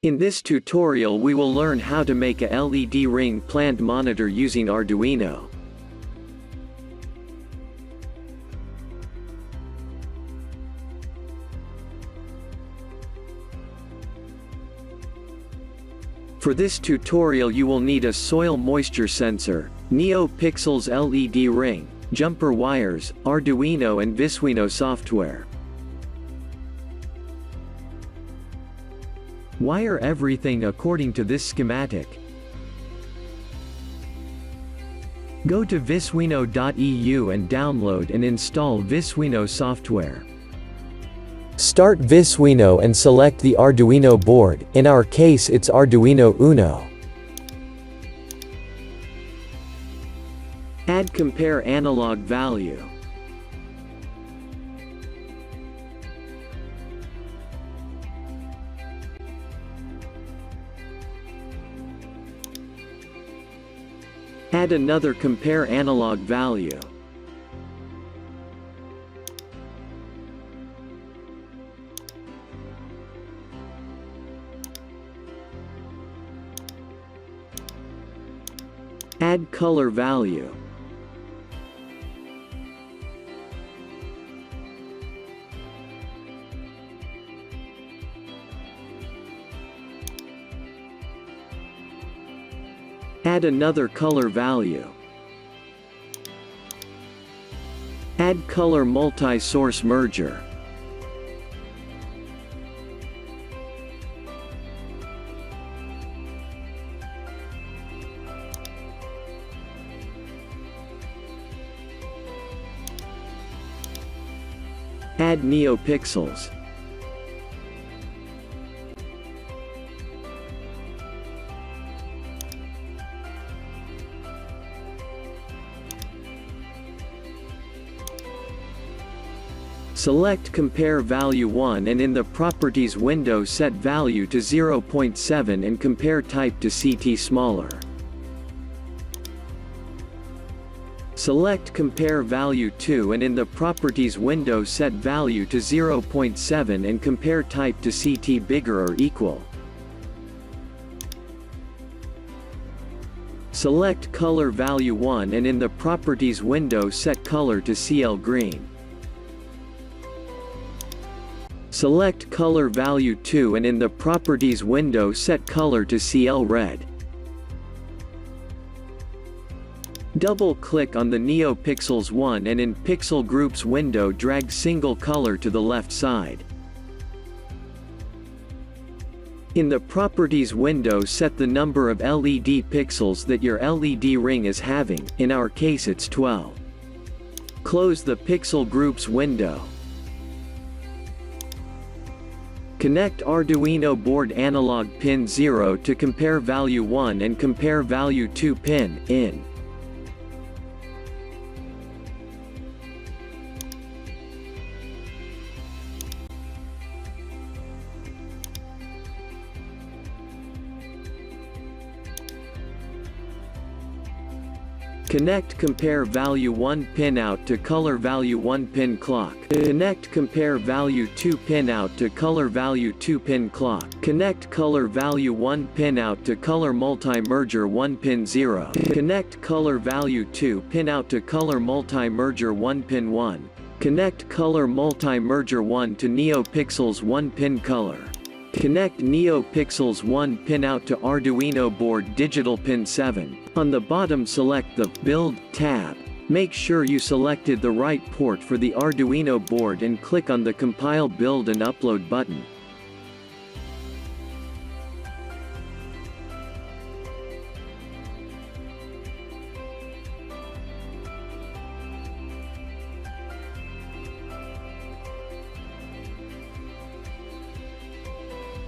In this tutorial we will learn how to make a LED ring plant monitor using Arduino. For this tutorial you will need a soil moisture sensor, NEOPIXELS LED ring, jumper wires, Arduino and Visuino software. Wire everything according to this schematic. Go to Visuino.eu and download and install Visuino software. Start Visuino and select the Arduino board, in our case it's Arduino Uno. Add compare analog value. Add another compare analog value. Add color value. Add another color value. Add color multi-source merger. Add NEOPIXELS. Select Compare Value 1 and in the Properties window set value to 0.7 and compare type to CT smaller. Select Compare Value 2 and in the Properties window set value to 0.7 and compare type to CT bigger or equal. Select Color Value 1 and in the Properties window set color to CL green. Select Color Value 2 and in the Properties window set color to CL red. Double-click on the NEOPIXELS 1 and in Pixel Groups window drag single color to the left side. In the Properties window set the number of LED pixels that your LED ring is having, in our case it's 12. Close the Pixel Groups window. Connect Arduino board analog pin 0 to compare value 1 and compare value 2 pin in. Connect Compare Value 1 pin out to Color Value 1 pin clock. Connect Compare Value 2 pin out to Color Value 2 pin clock. Connect Color Value 1 pin out to Color Multi-Merger 1 pin 0. Connect Color Value 2 pin out to Color Multi-Merger 1 pin 1. Connect Color Multi-Merger 1 to NEOPIXELS 1 pin color. Connect NEOPIXELS 1 pin out to Arduino board digital pin 7. On the bottom select the Build tab. Make sure you selected the right port for the Arduino board and click on the Compile Build and Upload button.